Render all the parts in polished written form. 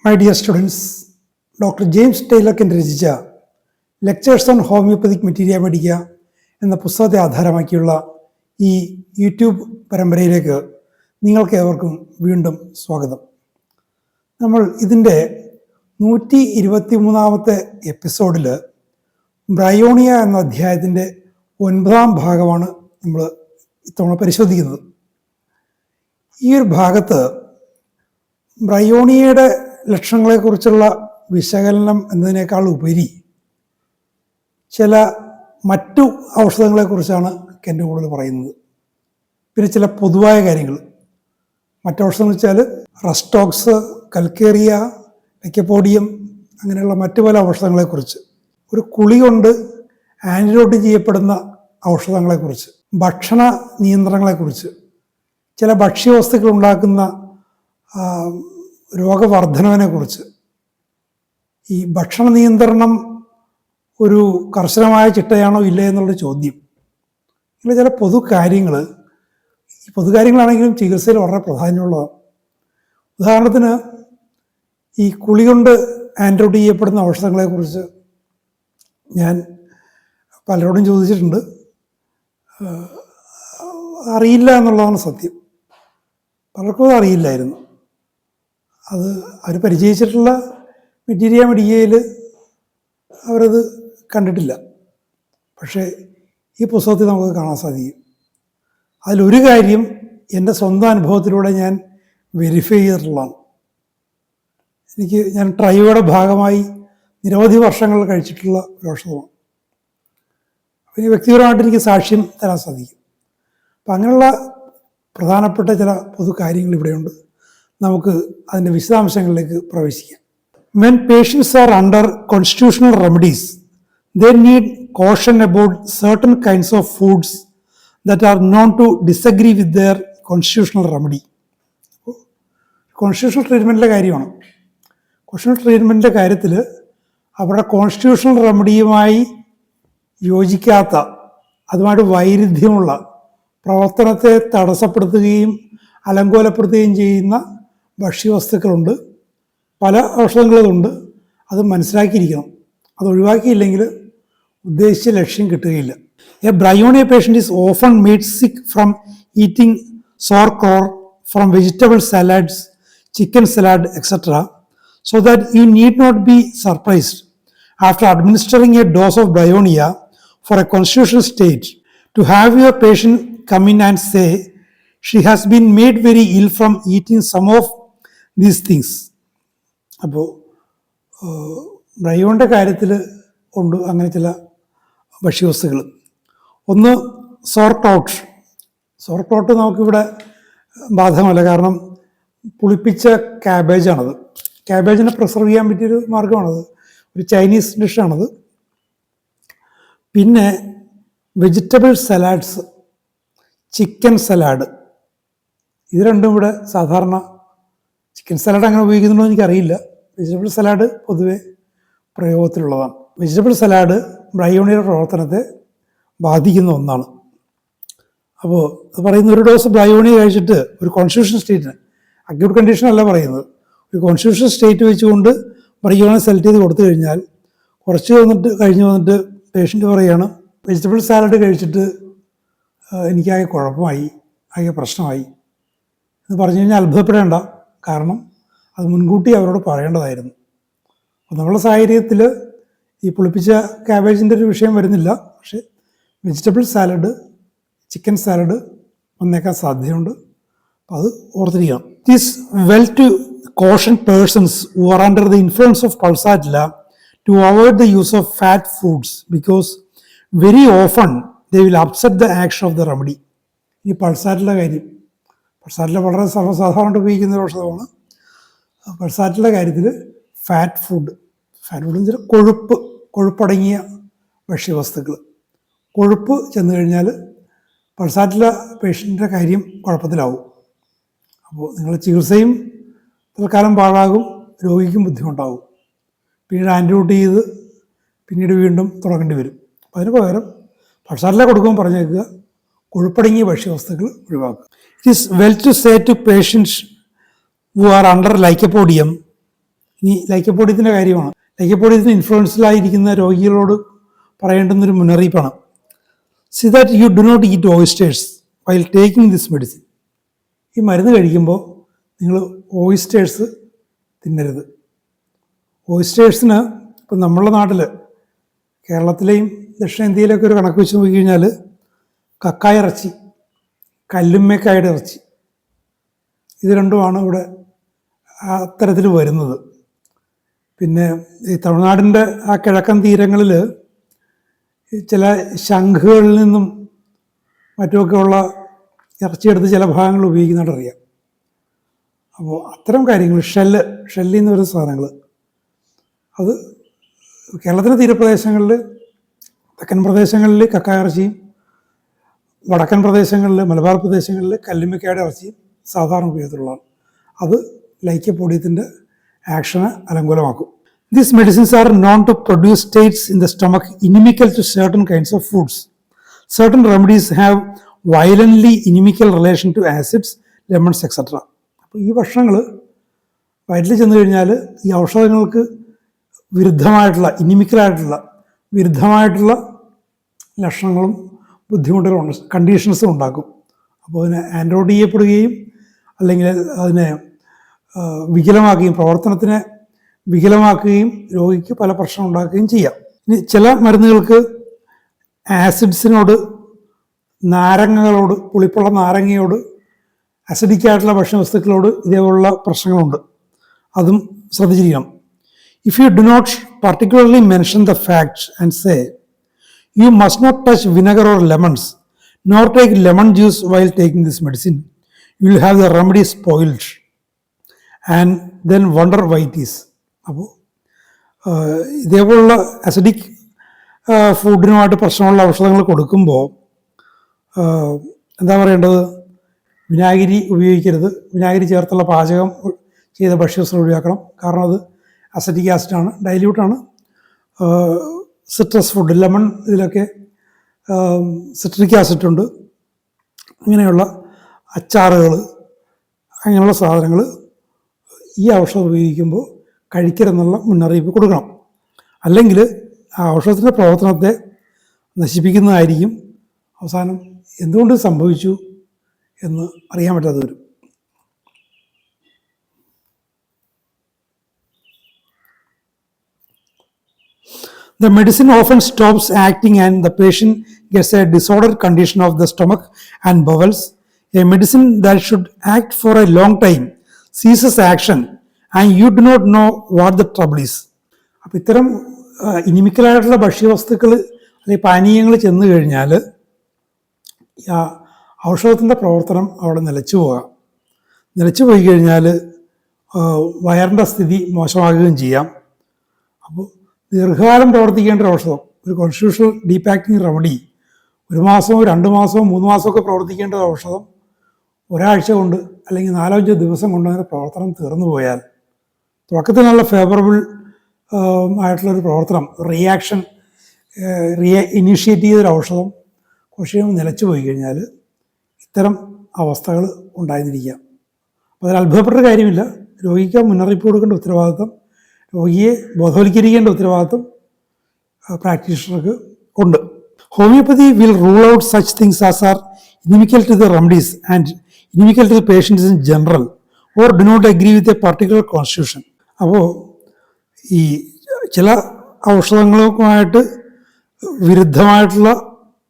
My dear students, doctor James Tyler രചിച്ച lectures on homoeopathic materia medica എന്ന പുസ്തകത്തെ ആധാരമാക്കിയുള്ള ഈ യൂട്യൂബ് പരമ്പരയിലേക്ക് നിങ്ങൾക്ക് ഏവർക്കും വീണ്ടും സ്വാഗതം. നമ്മൾ ഇതിൻ്റെ 123 എപ്പിസോഡിൽ ബ്രയോണിയ എന്ന അധ്യായത്തിൻ്റെ 9-ാം ഭാഗമാണ് നമ്മൾ ഇത്തവണ പരിശോധിക്കുന്നത്. ഈ ഒരു ഭാഗത്ത് ബ്രയോണിയയുടെ ലക്ഷണങ്ങളെക്കുറിച്ചുള്ള വിശകലനം എന്നതിനേക്കാൾ ഉപരി ചില മറ്റു ഔഷധങ്ങളെക്കുറിച്ചാണ് എൻ്റെ കൂടുതൽ പറയുന്നത്. പിന്നെ ചില പൊതുവായ കാര്യങ്ങൾ. മറ്റൗഷധം എന്ന് വെച്ചാൽ റസ്റ്റോക്സ്, കൽക്കേറിയ, ലൈക്കോപോഡിയം, അങ്ങനെയുള്ള മറ്റു പല ഔഷധങ്ങളെക്കുറിച്ച്, ഒരു കുളി കൊണ്ട് ആൻറ്റിഡോട്ട് ചെയ്യപ്പെടുന്ന ഔഷധങ്ങളെക്കുറിച്ച്, ഭക്ഷണ നിയന്ത്രണങ്ങളെക്കുറിച്ച്, ചില ഭക്ഷ്യവസ്തുക്കൾ ഉണ്ടാക്കുന്ന രോഗവർദ്ധനവിനെക്കുറിച്ച്, ഈ ഭക്ഷണ നിയന്ത്രണം ഒരു കർശനമായ ചിട്ടയാണോ ഇല്ലേ എന്നുള്ള ചോദ്യം, ഇങ്ങനെ ചില പൊതു കാര്യങ്ങൾ. ഈ പൊതു കാര്യങ്ങളാണെങ്കിലും ചികിത്സയിൽ വളരെ പ്രാധാന്യമുള്ളതാണ്. ഉദാഹരണത്തിന് ഈ കുളി കൊണ്ട് ആൻറ്റിഡോട്ട് ചെയ്യപ്പെടുന്ന ഔഷധങ്ങളെക്കുറിച്ച് ഞാൻ പലരോടും ചോദിച്ചിട്ടുണ്ട്. അറിയില്ല എന്നുള്ളതാണ് സത്യം. പലർക്കും അത് അറിയില്ലായിരുന്നു. അത് അവർ പരിചയിച്ചിട്ടുള്ള മെറ്റീരിയ മെഡിക്കയിൽ അവരത് കണ്ടിട്ടില്ല. പക്ഷേ ഈ പുസ്തകത്തിൽ നമുക്ക് കാണാൻ സാധിക്കും. അതിലൊരു കാര്യം എൻ്റെ സ്വന്തം അനുഭവത്തിലൂടെ ഞാൻ വെരിഫൈ ചെയ്തിട്ടുള്ളതാണ്. ഞാൻ ട്രൈയുടെ ഭാഗമായി നിരവധി വർഷങ്ങൾ കഴിച്ചിട്ടുള്ള ഒരു ഔഷധമാണ്. അപ്പോൾ വ്യക്തിപരമായിട്ട് എനിക്ക് സാക്ഷ്യം തരാൻ സാധിക്കും. അപ്പം അങ്ങനെയുള്ള പ്രധാനപ്പെട്ട ചില പൊതു കാര്യങ്ങൾ ഇവിടെയുണ്ട്. നമുക്ക് അതിൻ്റെ വിശദാംശങ്ങളിലേക്ക് പ്രവേശിക്കാം. When patients are under constitutional remedies, they need caution about certain kinds of foods that are known to disagree with their constitutional remedy. Constitutional ട്രീറ്റ്മെൻറ്റിൻ്റെ കാര്യമാണ്. കോൺസ്റ്റിറ്റ്യൂഷണൽ ട്രീറ്റ്മെൻറ്റിൻ്റെ കാര്യത്തിൽ അവരുടെ കോൺസ്റ്റിറ്റ്യൂഷണൽ റെമഡിയുമായി യോജിക്കാത്ത, അതുമായിട്ട് വൈരുദ്ധ്യമുള്ള, പ്രവർത്തനത്തെ തടസ്സപ്പെടുത്തുകയും അലങ്കോലപ്പെടുത്തുകയും ചെയ്യുന്ന ഭക്ഷ്യവസ്തുക്കളുണ്ട്. പല ഔഷധങ്ങളുണ്ട്. അത് മനസ്സിലാക്കിയിരിക്കണം. അത് ഒഴിവാക്കിയില്ലെങ്കിൽ ഉദ്ദേശിച്ച ലക്ഷ്യം കിട്ടുകയില്ല. A Bryonia patient is often made sick from eating sauerkraut from vegetable salads, chicken salad, etc. so that you need not be surprised after administering a dose of bryonia for a constitutional state to have your patient come in and say she has been made very ill from eating some of these things. അപ്പോൾ ബ്രയോണിൻ്റെ കാര്യത്തിൽ ഉണ്ട് അങ്ങനെ ചില ഭക്ഷ്യവസ്തുക്കൾ. ഒന്ന് സോർക്രൗട്ട് നമുക്കിവിടെ ബാധകമല്ല. കാരണം പുളിപ്പിച്ച ക്യാബേജാണത്. ക്യാബേജിനെ പ്രിസർവ് ചെയ്യാൻ പറ്റിയൊരു മാർഗ്ഗമാണത്. ഒരു ചൈനീസ് ഡിഷാണത്. പിന്നെ വെജിറ്റബിൾ സലാഡ്സ്, ചിക്കൻ സലാഡ്, ഇത് രണ്ടും ഇവിടെ സാധാരണ. ചിക്കൻ സലാഡ് അങ്ങനെ ഉപയോഗിക്കുന്നുണ്ടോ എനിക്കറിയില്ല. വെജിറ്റബിൾ സലാഡ് പൊതുവെ പ്രയോഗത്തിലുള്ളതാണ്. വെജിറ്റബിൾ സലാഡ് ബ്രയോണിയുടെ പ്രവർത്തനത്തെ ബാധിക്കുന്ന ഒന്നാണ്. അപ്പോൾ അത് പറയുന്ന ഒരു ഡോസ് ബ്രയോണിയ കഴിച്ചിട്ട് ഒരു കോൺസ്റ്റിറ്റ്യൂഷൻ സ്റ്റേറ്റിന്, അക്യൂട്ട് കണ്ടീഷൻ അല്ല പറയുന്നത്, ഒരു കോൺസ്റ്റിറ്റ്യൂഷൻ സ്റ്റേറ്റ് വെച്ചുകൊണ്ട് ബ്രയോണിയ സെലക്ട് ചെയ്ത് കൊടുത്തു കഴിഞ്ഞാൽ കുറച്ച് കഴിഞ്ഞ് വന്നിട്ട് പേഷ്യൻ്റ് പറയുകയാണ്, വെജിറ്റബിൾ സാലഡ് കഴിച്ചിട്ട് എനിക്കാകെ കുഴപ്പമായി, ആകെ പ്രശ്നമായി എന്ന് പറഞ്ഞു കഴിഞ്ഞാൽ അത്ഭുതപ്പെടേണ്ട. കാരണം അത് മുൻകൂട്ടി അവരോട് പറയേണ്ടതായിരുന്നു. അപ്പോൾ നമ്മുടെ സാഹചര്യത്തിൽ ഈ പുളിപ്പിച്ച ക്യാബേജിൻ്റെ ഒരു വിഷയം വരുന്നില്ല. പക്ഷേ വെജിറ്റബിൾ സാലഡ്, ചിക്കൻ സാലഡ് വന്നേക്കാൻ സാധ്യതയുണ്ട്. അപ്പോൾ അത് ഓർത്തിരിക്കണം. This well to caution persons who are under the influence of Pulsatilla to avoid the use of fat foods because very often they will upset the action of the remedy. ഈ പൾസാറ്റിലെ കാര്യം, പൾസാറ്റില വളരെ സർവ്വസാധാരണ ഉപയോഗിക്കുന്ന ഒരു ഔഷധമാണ്. പൾസാറ്റിലെ കാര്യത്തിൽ ഫാറ്റ് ഫുഡ് എന്ന് വെച്ചാൽ കൊഴുപ്പടങ്ങിയ ഭക്ഷ്യവസ്തുക്കൾ, കൊഴുപ്പ് ചെന്ന് കഴിഞ്ഞാൽ പൾസാറ്റില പേഷ്യൻ്റെ കാര്യം കുഴപ്പത്തിലാവും. അപ്പോൾ നിങ്ങളുടെ ചികിത്സയും തൽക്കാലം പാഴാകും, രോഗിക്കും ബുദ്ധിമുട്ടാവും. പിന്നീട് ആൻറ്റിഡോട്ട് ചെയ്ത് പിന്നീട് വീണ്ടും തുടങ്ങേണ്ടി വരും. അപ്പോൾ അതിന് പകരം പൾസാറ്റില കൊടുക്കുമ്പോൾ പറഞ്ഞേക്കുക, കൊഴുപ്പടങ്ങിയ ഭക്ഷ്യവസ്തുക്കൾ ഒഴിവാക്കുക. It is well to say to patients who are under lycopodium, ഇനി ലൈക്കോപോഡിയത്തിൻ്റെ കാര്യമാണ്. ലൈക്കോപോഡിയത്തിന് ഇൻഫ്ലുവൻസിലായിരിക്കുന്ന രോഗികളോട് പറയേണ്ടുന്നൊരു മുന്നറിയിപ്പാണ്. See that you do not eat oysters while taking this medicine. ഈ മരുന്ന് കഴിക്കുമ്പോൾ നിങ്ങൾ ഓയിസ്റ്റേഴ്സ് തിന്നരുത്. ഓയിസ്റ്റേഴ്സിന് ഇപ്പം നമ്മളുടെ നാട്ടിൽ കേരളത്തിലെയും ദക്ഷിണേന്ത്യയിലൊക്കെ ഒരു കണക്ക് വെച്ച് നോക്കിക്കഴിഞ്ഞാൽ കക്കായ ഇറച്ചി, കല്ലുമ്മക്കായുടെ ഇറച്ചി, ഇത് രണ്ടുമാണ് ഇവിടെ അത്തരത്തിൽ വരുന്നത്. പിന്നെ ഈ തമിഴ്നാടിൻ്റെ ആ കിഴക്കൻ തീരങ്ങളിൽ ചില ശംഖുകളിൽ നിന്നും മറ്റുമൊക്കെയുള്ള ഇറച്ചിയെടുത്ത് ചില ഭാഗങ്ങൾ ഉപയോഗിക്കുന്നതായിട്ടറിയാം. അപ്പോൾ അത്തരം കാര്യങ്ങൾ ഷെല്ലിൽ നിന്ന് വരുന്ന സാധനങ്ങൾ അത് കേരളത്തിലെ തീരപ്രദേശങ്ങളിൽ, തെക്കൻ പ്രദേശങ്ങളിൽ കക്കായ ഇറച്ചിയും, വടക്കൻ പ്രദേശങ്ങളിൽ മലബാർ പ്രദേശങ്ങളിൽ കല്ലുമ്മക്കായുടെ ഇറച്ചിയും സാധാരണ ഉപയോഗത്തിലുള്ളതാണ്. അത് ലൈക്കോപോഡിയത്തിൻ്റെ ആക്ഷനെ അലങ്കോലമാക്കും. These medicines are known to produce states in the stomach inimical to certain kinds of foods. Certain remedies have violently inimical relation to acids, lemons, etc. അപ്പോൾ ഈ ഭക്ഷണങ്ങൾ വയറ്റിൽ ചെന്ന് കഴിഞ്ഞാൽ ഈ ഔഷധങ്ങൾക്ക് വിരുദ്ധമായിട്ടുള്ള, ഇനിമിക്കലായിട്ടുള്ള വിരുദ്ധമായിട്ടുള്ള ലക്ഷണങ്ങളും ബുദ്ധിമുട്ടുകളും കണ്ടീഷൻസും ഉണ്ടാക്കും. അപ്പോൾ അതിനെ ആൻഡ്രോഡ് ചെയ്യപ്പെടുകയും അല്ലെങ്കിൽ അതിനെ വികലമാക്കുകയും, പ്രവർത്തനത്തിനെ വികലമാക്കുകയും രോഗിക്ക് പല പ്രശ്നം ഉണ്ടാക്കുകയും ചെയ്യാം. ഇനി ചില മരുന്നുകൾക്ക് ആസിഡ്സിനോട്, നാരങ്ങകളോട്, പുളിപ്പുള്ള നാരങ്ങയോട്, അസിഡിക്കായിട്ടുള്ള ഭക്ഷ്യവസ്തുക്കളോട് ഇതേപോലുള്ള പ്രശ്നങ്ങളുണ്ട്. അതും ശ്രദ്ധിച്ചിരിക്കണം. If you do not particularly mention the facts and say you must not touch vinegar or lemons nor take lemon juice while taking this medicine, you will have the remedy spoiled and then wonder why it is. അപ്പോൾ ഇതേപോലുള്ള acidic ഫുഡിനുമായിട്ട് പ്രശ്നമുള്ള ഔഷധങ്ങൾ കൊടുക്കുമ്പോൾ എന്താ പറയേണ്ടത്, വിനാഗിരി ഉപയോഗിക്കരുത്. വിനാഗിരി ചേർത്തുള്ള പാചകം ചെയ്ത ഭക്ഷ്യവസ്തുക്കൾ ഒഴിവാക്കണം. കാരണം അത് അസറ്റിക് ആസിഡാണ്, ഡൈല്യൂട്ടാണ്. സിട്രസ് ഫുഡ്, ലെമൺ, ഇതിലൊക്കെ സിട്രിക് ആസിഡ് ഉണ്ട്. ഇങ്ങനെയുള്ള അച്ചാറുകൾ, അങ്ങനെയുള്ള സാധനങ്ങൾ ഈ ഔഷധം ഉപയോഗിക്കുമ്പോൾ കഴിക്കരുതെന്നുള്ള മുന്നറിയിപ്പ് കൊടുക്കണം. അല്ലെങ്കിൽ ആ ഔഷധത്തിൻ്റെ പ്രവർത്തനത്തെ നശിപ്പിക്കുന്നതായിരിക്കും. അവസാനം എന്തുകൊണ്ട് സംഭവിച്ചു എന്ന് അറിയാൻ പറ്റാതെ വരും. The medicine often stops acting and the patient gets a disordered condition of the stomach and bowels. A medicine that should act for a long time ceases action and you do not know what the trouble is. അപ്പം ഇത്തരം ഇനിമിക്കലായിട്ടുള്ള ഭക്ഷ്യവസ്തുക്കൾ അല്ലെങ്കിൽ പാനീയങ്ങൾ ചെന്ന് കഴിഞ്ഞാൽ ആ ഔഷധത്തിൻ്റെ പ്രവർത്തനം അവിടെ നിലച്ചു പോകാം. നിലച്ചു പോയി കഴിഞ്ഞാൽ വയറിൻ്റെ സ്ഥിതി മോശമാകുകയും ചെയ്യാം. അപ്പോൾ ദീർഘകാലം പ്രവർത്തിക്കേണ്ട ഒരു ഔഷധം, ഒരു കോൺസ്റ്റിറ്റ്യൂഷണൽ ഡീപാക്കിംഗ് റെമഡി, 1 മാസമോ 2 മാസമോ 3 മാസമൊക്കെ പ്രവർത്തിക്കേണ്ട ഒരു ഔഷധം ഒരാഴ്ച കൊണ്ട് അല്ലെങ്കിൽ 4-5 ദിവസം കൊണ്ട് അതിൻ്റെ പ്രവർത്തനം തീർന്നു പോയാൽ, തുടക്കത്തിൽ നല്ല ഫേവറബിൾ ആയിട്ടുള്ളൊരു പ്രവർത്തനം, റിയാക്ഷൻ ഇനീഷ്യേറ്റ് ചെയ്തൊരു ഔഷധം കുറച്ച് കഴിയുമ്പോൾ നിലച്ചു പോയി കഴിഞ്ഞാൽ ഇത്തരം അവസ്ഥകൾ ഉണ്ടായിരിക്കാം. അപ്പോൾ അതിൽ അത്ഭുതപ്പെട്ടൊരു കാര്യമില്ല. രോഗിക്ക് മുന്നറിയിപ്പ് കൊടുക്കേണ്ട ഉത്തരവാദിത്വം, രോഗിയെ ബോധവൽക്കരിക്കേണ്ട ഉത്തരവാദിത്വം പ്രാക്ടീഷണർക്ക് ഉണ്ട്. Homoeopathy will rule out such things as are inimical to the remedies and inimical to the patients in general or do not agree with a particular constitution. അപ്പോൾ ഈ ചില ഔഷധങ്ങളുമായിട്ട് വിരുദ്ധമായിട്ടുള്ള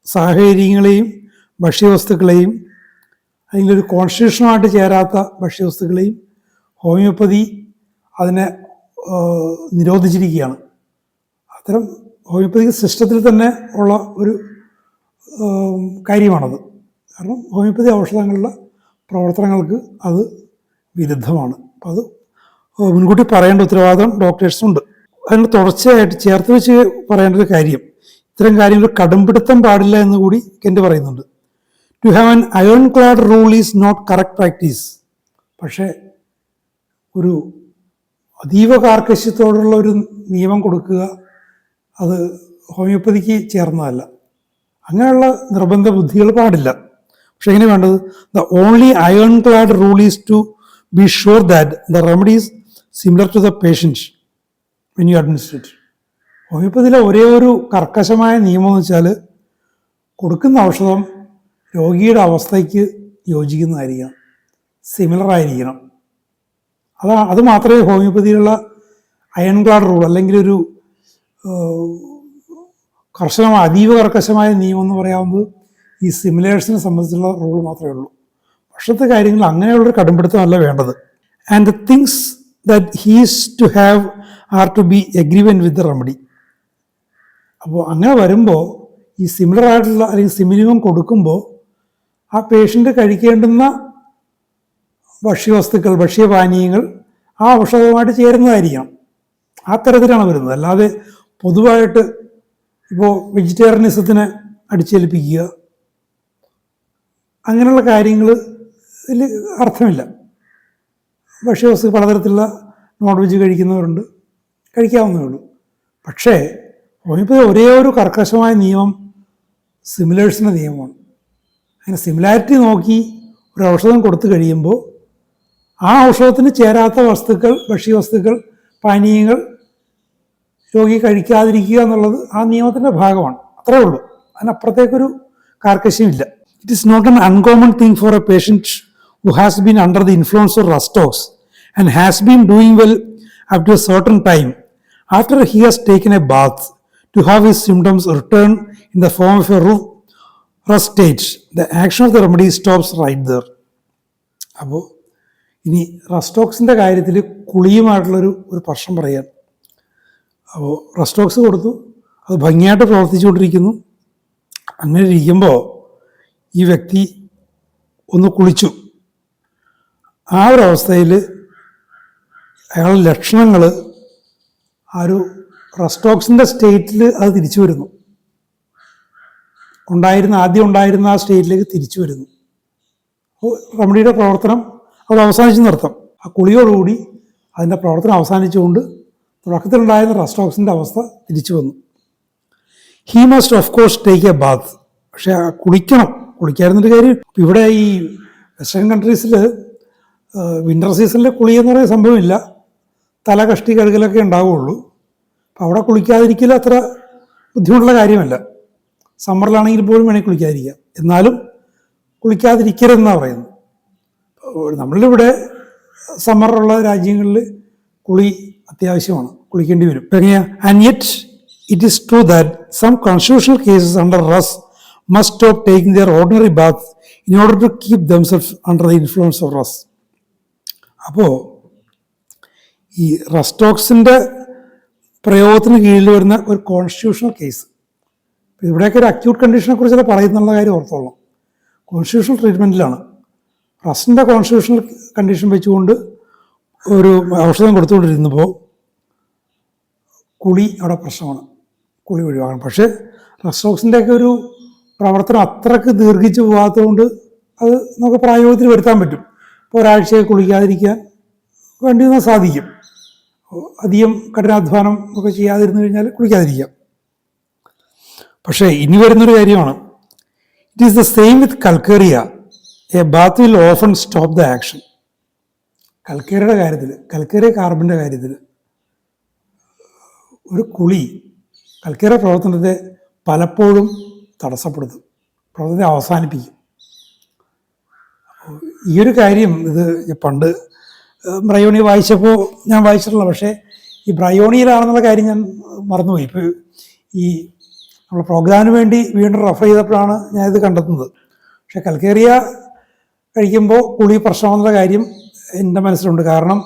സാഹചര്യങ്ങളെയും ഭക്ഷ്യവസ്തുക്കളെയും അല്ലെങ്കിൽ ഒരു കോൺസ്റ്റിറ്റ്യൂഷനുമായിട്ട് ചേരാത്ത ഭക്ഷ്യവസ്തുക്കളെയും ഹോമിയോപ്പതി അതിനെ നിരോധിച്ചിരിക്കുകയാണ്. അത്തരം ഹോമിയോപ്പതി സിസ്റ്റത്തിൽ തന്നെ ഉള്ള ഒരു കാര്യമാണത്. കാരണം ഹോമിയോപ്പതി ഔഷധങ്ങളുടെ പ്രവർത്തനങ്ങൾക്ക് അത് വിരുദ്ധമാണ്. അപ്പം അത് മുൻകൂട്ടി പറയേണ്ട ഉത്തരവാദിത്വം ഡോക്ടേഴ്സുണ്ട്. അതിന് തുടർച്ചയായിട്ട് ചേർത്ത് വെച്ച് പറയേണ്ട ഒരു കാര്യം, ഇത്തരം കാര്യങ്ങൾ കടുംപിടുത്തം പാടില്ല എന്ന് കൂടി കെന്റ് പറയുന്നുണ്ട്. To have an iron clad rule is not correct practice. പക്ഷേ ഒരു അതീവ കാർക്കശ്യത്തോടുള്ള ഒരു നിയമം കൊടുക്കുക അത് ഹോമിയോപ്പതിക്ക് ചേർന്നതല്ല. അങ്ങനെയുള്ള നിർബന്ധ ബുദ്ധികൾ പാടില്ല. പക്ഷെ എങ്ങനെ വേണ്ടത്, the only iron clad rule is to be sure that the remedies similar to the patient when you administrate. ഹോമിയോപ്പതിയിലെ ഒരേ ഒരു കർക്കശമായ നിയമം എന്ന് വെച്ചാൽ കൊടുക്കുന്ന ഔഷധം രോഗിയുടെ അവസ്ഥയ്ക്ക് യോജിക്കുന്നതായിരിക്കണം, സിമിലർ ആയിരിക്കണം. അത് മാത്രമേ ഹോമിയോപ്പതിയിലുള്ള അയൺ ക്ലാഡ് റൂൾ അല്ലെങ്കിൽ ഒരു അതീവ കർക്കശമായ നിയമം എന്ന് പറയാവുന്നത് ഈ സിമുലേഷനെ സംബന്ധിച്ചുള്ള റൂൾ മാത്രമേ ഉള്ളൂ. പക്ഷത്തെ കാര്യങ്ങൾ അങ്ങനെയുള്ളൊരു കടുംപിടുത്തമല്ല വേണ്ടത്. And the things that he's to have are to be agreement with the remedy. അപ്പോൾ അങ്ങനെ വരുമ്പോൾ ഈ സിമിലർ ആയിട്ടുള്ള അല്ലെങ്കിൽ സിമിലിമം കൊടുക്കുമ്പോൾ ആ പേഷ്യൻ്റ് കഴിക്കേണ്ടുന്ന ഭക്ഷ്യവസ്തുക്കൾ, ഭക്ഷ്യപാനീയങ്ങൾ ആ ഔഷധവുമായിട്ട് ചേരുന്നതായിരിക്കണം. ആ തരത്തിലാണ് വരുന്നത്. അല്ലാതെ പൊതുവായിട്ട് ഇപ്പോൾ വെജിറ്റേറിയനിസത്തിനെ അടിച്ചേൽപ്പിക്കുക അങ്ങനെയുള്ള കാര്യങ്ങൾ ഇതിൽ അർത്ഥമില്ല. ഭക്ഷ്യവസ്തു പലതരത്തിലുള്ള നോൺ വെജ് കഴിക്കുന്നവരുണ്ട്, കഴിക്കാവുന്നതേ ഉള്ളൂ. പക്ഷേ ഹോമിയോപ്പതി ഒരേ ഒരു കർക്കശമായ നിയമം സിമിലേഴ്സിൻ്റെ നിയമമാണ്. അങ്ങനെ സിമിലാരിറ്റി നോക്കി ഒരു ഔഷധം കൊടുത്തു കഴിയുമ്പോൾ ആ ഔഷധത്തിന് ചേരാത്ത വസ്തുക്കൾ, ഭക്ഷ്യവസ്തുക്കൾ, പാനീയങ്ങൾ രോഗി കഴിക്കാതിരിക്കുക എന്നുള്ളത് ആ നിയമത്തിൻ്റെ ഭാഗമാണ്. അത്രേ ഉള്ളൂ. അതിനപ്പുറത്തേക്കൊരു കാർക്കശ്യമില്ല. It is not an uncommon thing for a patient who has been under the influence of Rhus tox and has been doing well up to a certain time after he has taken a bath to have his symptoms return in the form of a Rhus state. The action of the remedy stops right there. അപ്പോൾ ഇനി റസ്റ്റോക്സിൻ്റെ കാര്യത്തിൽ കുളിയുമായിട്ടുള്ളൊരു പ്രശ്നം പറയാൻ. അപ്പോൾ റസ്റ്റോക്സ് കൊടുത്തു, അത് ഭംഗിയായിട്ട് പ്രവർത്തിച്ചുകൊണ്ടിരിക്കുന്നു. അങ്ങനെ ഇരിക്കുമ്പോൾ ഈ വ്യക്തി ഒന്ന് കുളിച്ചു. ആ ഒരു അവസ്ഥയിൽ അയാളുടെ ലക്ഷണങ്ങൾ ആ ഒരു റസ്റ്റോക്സിൻ്റെ സ്റ്റേറ്റിൽ അത് തിരിച്ചു വരുന്നു. ആദ്യം ഉണ്ടായിരുന്ന ആ സ്റ്റേറ്റിലേക്ക് തിരിച്ചു വരുന്നു. അപ്പോൾ റെമഡിയുടെ പ്രവർത്തനം അത് അവസാനിച്ച് നിർത്താം. ആ കുളിയോടുകൂടി അതിൻ്റെ പ്രവർത്തനം അവസാനിച്ചുകൊണ്ട് തുടക്കത്തിലുണ്ടായിരുന്ന റസ്റ്റോക്സിൻ്റെ അവസ്ഥ തിരിച്ചു വന്നു. He must of course take a bath. പക്ഷേ കുളിക്കണം. കുളിക്കാതിരുന്നൊരു കാര്യം ഇവിടെ ഈ വെസ്റ്റേൺ കൺട്രീസിൽ വിൻ്റർ സീസണിൽ കുളി എന്ന് പറയുന്ന സംഭവമില്ല. തല കഷ്ടി കഴുകലൊക്കെ ഉണ്ടാവുകയുള്ളൂ. അപ്പോൾ അവിടെ കുളിക്കാതിരിക്കൽ അത്ര ബുദ്ധിമുട്ടുള്ള കാര്യമല്ല. സമ്മറിലാണെങ്കിൽ പോലും വേണമെങ്കിൽ കുളിക്കാതിരിക്കാം. എന്നാലും കുളിക്കാതിരിക്കരുതെന്നാണ് പറയുന്നത്. നമ്മളിവിടെ സമ്മറുള്ള രാജ്യങ്ങളിൽ കുളി അത്യാവശ്യമാണ്, കുളിക്കേണ്ടി വരും. എങ്ങനെയാ? And yet it is true that some constitutional cases under Rhus must stop taking their ordinary bath in order to keep themself under the influence of Rhus. അപ്പോൾ ഈ റസ്റ്റോക്സിൻ്റെ പ്രയോഗത്തിന് കീഴിൽ വരുന്ന ഒരു കോൺസ്റ്റിറ്റ്യൂഷണൽ കേസ്, ഇവിടെയൊക്കെ ഒരു അക്യൂട്ട് കണ്ടീഷനെ കുറിച്ചൊക്കെ പറയുന്നുള്ള കാര്യം ഓർത്തോളാം. കോൺസ്റ്റിറ്റ്യൂഷണൽ ട്രീറ്റ്മെൻറ്റിലാണ്. റസ്റ്റിൻ്റെ കോൺസ്റ്റിറ്റ്യൂഷണൽ കണ്ടീഷൻ വെച്ചുകൊണ്ട് ഒരു ഔഷധം കൊടുത്തുകൊണ്ടിരുന്നപ്പോൾ കുളി അവിടെ പ്രശ്നമാണ്, കുളി ഒഴിവാക്കണം. പക്ഷേ റസ്റ്റോക്സിൻ്റെയൊക്കെ ഒരു പ്രവർത്തനം അത്രയ്ക്ക് ദീർഘിച്ച് പോകാത്തതുകൊണ്ട് അത് നമുക്ക് പ്രായോഗത്തിൽ വരുത്താൻ പറ്റും. ഇപ്പോൾ ഒരാഴ്ചയെ കുളിക്കാതിരിക്കാൻ വേണ്ടി വന്നാൽ സാധിക്കും. അധികം കഠിനാധ്വാനം ഒക്കെ ചെയ്യാതിരുന്നു കഴിഞ്ഞാൽ കുളിക്കാതിരിക്കാം. പക്ഷേ ഇനി വരുന്നൊരു കാര്യമാണ്, it is the same with Calcarea. A bath will often stop the action. കൽക്കേറിയുടെ കാര്യത്തിൽ, കൽക്കേറിയ കാർബണിൻ്റെ കാര്യത്തിൽ ഒരു കുളി കൽക്കേറിയ പ്രവർത്തനത്തെ പലപ്പോഴും തടസ്സപ്പെടുത്തും, പ്രവർത്തനത്തെ അവസാനിപ്പിക്കും. ഈ ഒരു കാര്യം ഇത് പണ്ട് ബ്രയോണി വായിച്ചപ്പോൾ ഞാൻ വായിച്ചിട്ടുള്ള, പക്ഷേ ഈ ബ്രയോണിയിലാണെന്നുള്ള കാര്യം ഞാൻ മറന്നുപോയി. ഇപ്പോൾ ഈ നമ്മൾ പ്രോഗ്രാമിന് വേണ്ടി വീണ്ടും റെഫർ ചെയ്തപ്പോഴാണ് ഞാനിത് കണ്ടെത്തുന്നത്. പക്ഷേ കൽക്കേറിയ കഴിക്കുമ്പോൾ കുളി പ്രശ്നമെന്നുള്ള കാര്യം എൻ്റെ മനസ്സിലുണ്ട്. കാരണം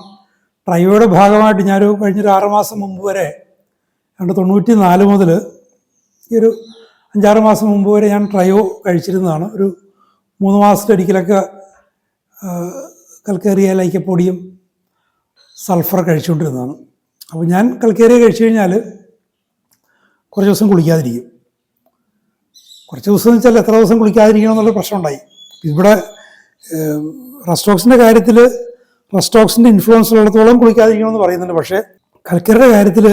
ട്രയോയുടെ ഭാഗമായിട്ട് ഞാനൊരു കഴിഞ്ഞൊരു 6 മാസം മുമ്പ് വരെ, 1994 മുതൽ ഈ ഒരു 5-6 മാസം മുമ്പ് വരെ ഞാൻ ട്രയോ കഴിച്ചിരുന്നതാണ്. ഒരു 3 മാസത്തിലൊരിക്കലൊക്കെ കൽക്കേറിയ ലൈക്കപ്പൊടിയും സൾഫർ കഴിച്ചുകൊണ്ടിരുന്നതാണ്. അപ്പോൾ ഞാൻ കൽക്കേറിയ കഴിച്ചു കഴിഞ്ഞാൽ കുറച്ച് ദിവസം കുളിക്കാതിരിക്കും. കുറച്ച് ദിവസം എന്ന് വെച്ചാൽ എത്ര ദിവസം കുളിക്കാതിരിക്കണം എന്നുള്ള പ്രശ്നം ഉണ്ടായി. ഇവിടെ റസ്റ്റോക്സിൻ്റെ കാര്യത്തിൽ റസ്റ്റോക്സിൻ്റെ ഇൻഫ്ലുവൻസ് ഉള്ളിടത്തോളം കുളിക്കാതിരിക്കണമെന്ന് പറയുന്നുണ്ട്. പക്ഷേ കൽക്കേറിയുടെ കാര്യത്തിൽ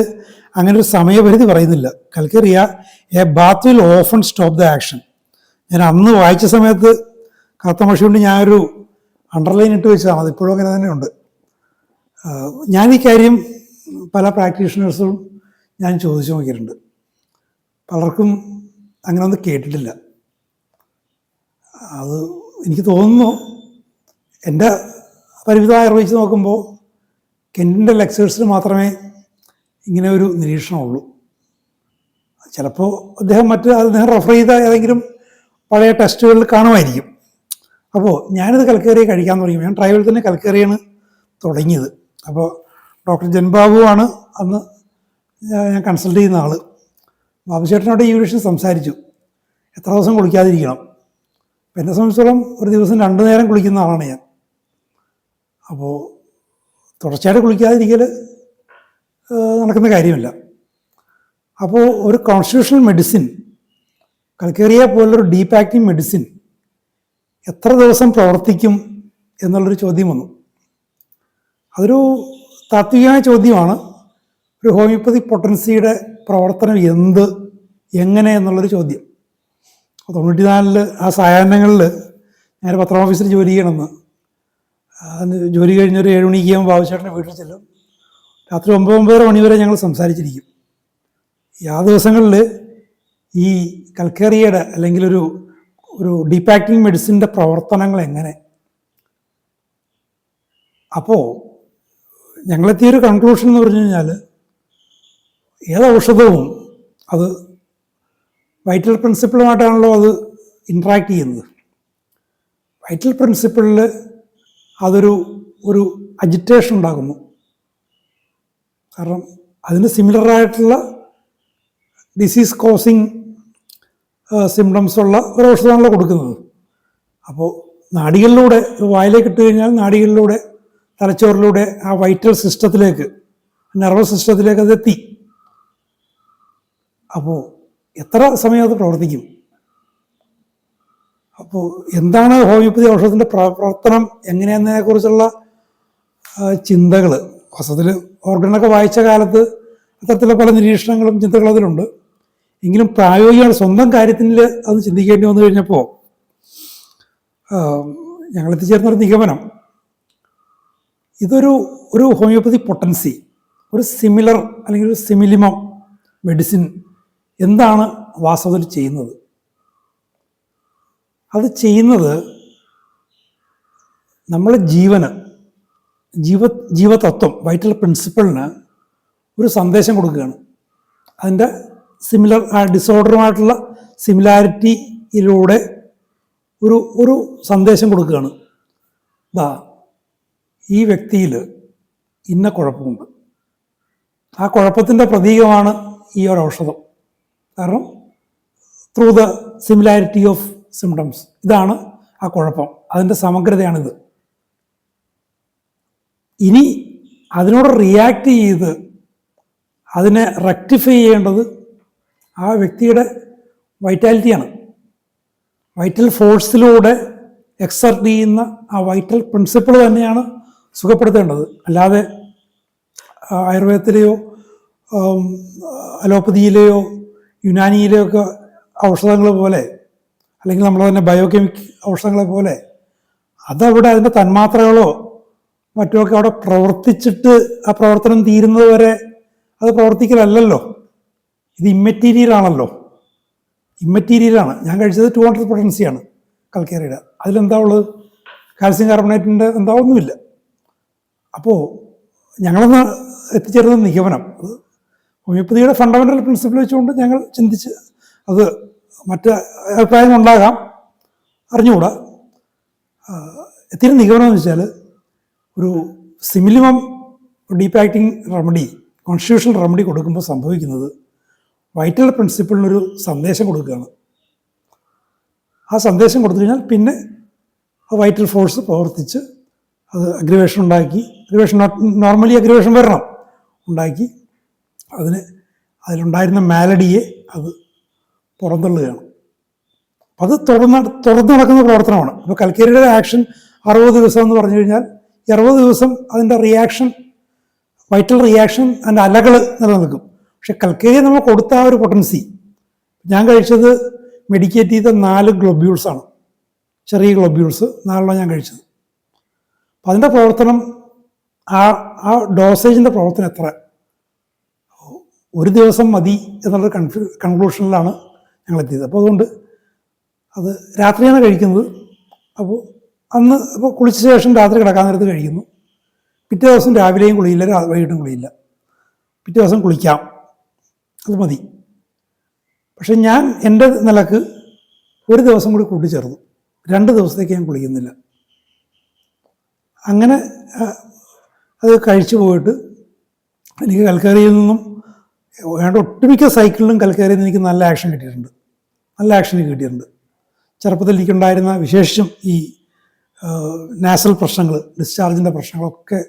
അങ്ങനെ ഒരു സമയപരിധി പറയുന്നില്ല. Calcarea a bath will often stop the action. ഞാൻ അന്ന് വായിച്ച സമയത്ത് കറുത്ത മഷി കൊണ്ട് ഞാനൊരു അണ്ടർലൈൻ ഇട്ട് വെച്ചതാണ്. അതിപ്പോഴും അങ്ങനെ തന്നെയുണ്ട്. ഞാൻ ഈ കാര്യം പല പ്രാക്ടീഷണേഴ്സും ഞാൻ ചോദിച്ചു നോക്കിയിട്ടുണ്ട്. പലർക്കും അങ്ങനെ ഒന്നും കേട്ടിട്ടില്ല. അത് എനിക്ക് തോന്നുന്നു എൻ്റെ പരിമിതമായ അറിവ് വെച്ച് നോക്കുമ്പോൾ കെൻറ്റിൻ്റെ ലെക്ചേഴ്സിന് മാത്രമേ ഇങ്ങനെ ഒരു നിരീക്ഷണമുള്ളൂ. ചിലപ്പോൾ അദ്ദേഹം റെഫർ ചെയ്ത ഏതെങ്കിലും പഴയ ടെസ്റ്റുകളിൽ കാണുമായിരിക്കും. അപ്പോൾ ഞാനിത് കൽക്കേറിയ കഴിക്കാൻ തുടങ്ങി. ഞാൻ ട്രൈബിൽ തന്നെ കൽക്കേറിയാണ് തുടങ്ങിയത്. അപ്പോൾ ഡോക്ടർ ജൻബാബുവാണ് അന്ന് ഞാൻ കൺസൾട്ട് ചെയ്യുന്ന ആൾ. ബാബുചേട്ടനോട് ഈ വിഷയം സംസാരിച്ചു, എത്ര ദിവസം കുളിക്കാതിരിക്കണം. അപ്പം എന്നെ സംബന്ധിച്ചിടത്തോളം ഒരു ദിവസം 2 നേരം കുളിക്കുന്ന ആളാണ് ഞാൻ. അപ്പോൾ തുടർച്ചയായിട്ട് കുളിക്കാതിരിക്കൽ നടക്കുന്ന കാര്യമില്ല. അപ്പോൾ ഒരു കോൺസ്റ്റിറ്റ്യൂഷണൽ മെഡിസിൻ, കൽക്കേറിയ പോലുള്ളൊരു ഡീപ്പ് ആക്ടിങ് മെഡിസിൻ എത്ര ദിവസം പ്രവർത്തിക്കും എന്നുള്ളൊരു ചോദ്യം വന്നു. അതൊരു താത്വികമായ ചോദ്യമാണ്. ഒരു ഹോമിയോപ്പതിക് പൊട്ടൻസിയുടെ പ്രവർത്തനം എങ്ങനെ എന്നുള്ളൊരു ചോദ്യം. 94 ആ സായാഹ്നങ്ങളിൽ ഞാൻ പത്രം ഓഫീസിൽ ജോലി ചെയ്യണമെന്ന്, ജോലി കഴിഞ്ഞൊരു 7 മണിക്ക് ബാബുചേട്ടൻ്റെ വീട്ടിൽ ചെല്ലും. രാത്രി 9-9:30 മണി വരെ ഞങ്ങൾ സംസാരിച്ചിരിക്കും. ആ ദിവസങ്ങളിൽ ഈ കൽക്കേറിയയുടെ അല്ലെങ്കിൽ ഒരു ഡീപ്പ് ആക്ടിങ് മെഡിസിൻ്റെ പ്രവർത്തനങ്ങൾ എങ്ങനെ. അപ്പോൾ ഞങ്ങളെത്തിയൊരു കൺക്ലൂഷൻ എന്ന് പറഞ്ഞു കഴിഞ്ഞാൽ, ഏത് ഔഷധവും അത് വൈറ്റൽ പ്രിൻസിപ്പിളുമായിട്ടാണല്ലോ അത് ഇൻട്രാക്ട് ചെയ്യുന്നത്. വൈറ്റൽ പ്രിൻസിപ്പിളിൽ ഒരു അജിറ്റേഷൻ ഉണ്ടാകുന്നു. കാരണം അതിന് സിമിലറായിട്ടുള്ള ഡിസീസ് കോസിങ് സിംറ്റംസ് ഉള്ള ഒരു ഔഷധമാണല്ലോ കൊടുക്കുന്നത്. അപ്പോൾ നാഡികളിലൂടെ വായിലേക്ക് ഇട്ട് കഴിഞ്ഞാൽ നാഡികളിലൂടെ തലച്ചോറിലൂടെ ആ വൈറ്റൽ സിസ്റ്റത്തിലേക്ക്, നെർവസ് സിസ്റ്റത്തിലേക്ക് അത് എത്തി. അപ്പോൾ എത്ര സമയം അത് പ്രവർത്തിക്കും? അപ്പോൾ എന്താണ് ഹോമിയോപ്പതി ഔഷധത്തിൻ്റെ പ്രവർത്തനം എങ്ങനെയെന്നതിനെക്കുറിച്ചുള്ള ചിന്തകൾ വാസ്തവത്തിൽ ഓർഗനൊക്കെ വായിച്ച കാലത്ത് അത്തരത്തിലുള്ള പല നിരീക്ഷണങ്ങളും ചിന്തകളും അതിലുണ്ട്. എങ്കിലും പ്രായോഗികമാണ് സ്വന്തം കാര്യത്തിൽ അത് ചിന്തിക്കേണ്ടി വന്നു കഴിഞ്ഞപ്പോൾ ഞങ്ങൾ എത്തിച്ചേർന്നൊരു നിഗമനം, ഇതൊരു ഹോമിയോപ്പതി പൊട്ടൻസി, ഒരു സിമിലർ അല്ലെങ്കിൽ ഒരു സിമിലിമം മെഡിസിൻ എന്താണ് വാസ്തവത്തിൽ ചെയ്യുന്നത്? അത് ചെയ്യുന്നത് നമ്മളെ ജീവതത്വം, വൈറ്റൽ പ്രിൻസിപ്പിളിന് ഒരു സന്ദേശം കൊടുക്കുകയാണ്. അതിൻ്റെ സിമിലർ ഡിസോർഡറുമായിട്ടുള്ള സിമിലാരിറ്റിയിലൂടെ ഒരു സന്ദേശം കൊടുക്കുകയാണ്. ഈ വ്യക്തിയിൽ ഇന്ന കുഴപ്പമുണ്ട്, ആ കുഴപ്പത്തിൻ്റെ പ്രതീകമാണ് ഈ ഒരു ഔഷധം. കാരണം through the similarity of symptoms, ഇതാണ് ആ കുഴപ്പം, അതിൻ്റെ സമഗ്രതയാണിത്. ഇനി അതിനോട് റിയാക്ട് ചെയ്ത് അതിനെ റെക്ടിഫൈ ചെയ്യേണ്ടത് ആ വ്യക്തിയുടെ വൈറ്റാലിറ്റിയാണ്. വൈറ്റൽ ഫോഴ്സിലൂടെ എക്സർട്ട് ചെയ്യുന്ന ആ വൈറ്റൽ പ്രിൻസിപ്പിൾ തന്നെയാണ് സുഖപ്പെടുത്തേണ്ടത്. അല്ലാതെ ആയുർവേദത്തിലെയോ അലോപ്പതിയിലെയോ യുനാനിയിലെയോ ഒക്കെ ഔഷധങ്ങൾ പോലെ, അല്ലെങ്കിൽ നമ്മൾ തന്നെ ബയോകെമിക് ഔഷധങ്ങളെ പോലെ അതവിടെ അതിൻ്റെ തന്മാത്രകളോ മറ്റുമൊക്കെ അവിടെ പ്രവർത്തിച്ചിട്ട് ആ പ്രവർത്തനം തീരുന്നത് വരെ അത് പ്രവർത്തിക്കലല്ലോ. ഇത് ഇമ്മെറ്റീരിയലാണല്ലോ, ഇമ്മെറ്റീരിയലാണ്. ഞാൻ കഴിച്ചത് 200 പൊട്ടൻസിയാണ് കൽക്കേറിയുടെ. അതിലെന്താ ഉള്ളത്? കാൽസ്യം കാർബണേറ്റിൻ്റെ എന്താ ഒന്നുമില്ല. അപ്പോൾ ഞങ്ങളൊന്ന് എത്തിച്ചേരുന്ന നിഗമനം, അത് ഹോമിയോപ്പതിയുടെ ഫണ്ടമെൻ്റൽ പ്രിൻസിപ്പിൾ വെച്ചുകൊണ്ട് ഞങ്ങൾ ചിന്തിച്ച്, അത് മറ്റ് അഭിപ്രായങ്ങളുണ്ടാകാം, അറിഞ്ഞുകൂടാ, എത്തിയ നിഗമനം എന്ന് വെച്ചാൽ ഒരു സിമിലിമം deep acting remedy, constitutional remedy കൊടുക്കുമ്പോൾ സംഭവിക്കുന്നത് വൈറ്റൽ പ്രിൻസിപ്പിളിനൊരു സന്ദേശം കൊടുക്കുകയാണ്. ആ സന്ദേശം കൊടുത്തു കഴിഞ്ഞാൽ പിന്നെ ആ വൈറ്റൽ ഫോഴ്സ് പ്രവർത്തിച്ച് അത് അഗ്രിവേഷൻ ഉണ്ടാക്കി, നോർമലി അഗ്രിവേഷൻ വരണം, ഉണ്ടാക്കി അതിലുണ്ടായിരുന്ന മാലഡിയെ അത് പുറന്തള്ളുകയാണ്. അപ്പം അത് തുറന്നു നടക്കുന്ന പ്രവർത്തനമാണ്. അപ്പോൾ കൽക്കേരിയുടെ ആക്ഷൻ 60 ദിവസം എന്ന് പറഞ്ഞു കഴിഞ്ഞാൽ 60 ദിവസം അതിൻ്റെ റിയാക്ഷൻ, വൈറ്റൽ റിയാക്ഷൻ, അതിൻ്റെ അലകൾ നിലനിൽക്കും. പക്ഷെ കൽക്കേരിയ നമ്മൾ കൊടുത്ത ആ ഒരു പൊട്ടൻസി, ഞാൻ കഴിച്ചത് മെഡിക്കേറ്റ് ചെയ്ത 4 ഗ്ലോബ്യൂൾസാണ്, ചെറിയ ഗ്ലോബ്യൂൾസ് 4 ഞാൻ കഴിച്ചത്. അപ്പം അതിൻ്റെ പ്രവർത്തനം ആ ആ ഡോസേജിൻ്റെ പ്രവർത്തനം എത്ര, ഒരു ദിവസം മതി എന്നുള്ളൊരു കൺക്ലൂഷനിലാണ് ഞങ്ങളെത്തിയത്. അപ്പോൾ അതുകൊണ്ട് അത് രാത്രിയാണ് കഴിക്കുന്നത്. അപ്പോൾ അന്ന് അപ്പോൾ കുളിച്ച ശേഷം രാത്രി കിടക്കാൻ നേരത്ത് കഴിക്കുന്നു. പിറ്റേ ദിവസം രാവിലെയും കുളിയില്ല, വൈകിട്ടും കുളിയില്ല. പിറ്റേ ദിവസം കുളിക്കാം, അത് മതി. പക്ഷെ ഞാൻ എൻ്റെ നിലക്ക് ഒരു ദിവസം കൂടി കൂട്ടിച്ചേർന്നു. 2 ദിവസത്തേക്ക് ഞാൻ കുളിക്കുന്നില്ല. അങ്ങനെ അത് കഴിച്ചു പോയിട്ട് എനിക്ക് കൽക്കറിയിൽ നിന്നും വേണ്ട ഒട്ടുമിക്ക സൈക്കിളിലും കൽക്കറിയിൽ നിന്ന് എനിക്ക് നല്ല ആക്ഷൻ കിട്ടിയിട്ടുണ്ട്. ചെറുപ്പത്തിൽ എനിക്കുണ്ടായിരുന്ന വിശേഷിച്ചും ഈ നാസൽ പ്രശ്നങ്ങൾ, ഡിസ്ചാർജിൻ്റെ പ്രശ്നങ്ങളൊക്കെ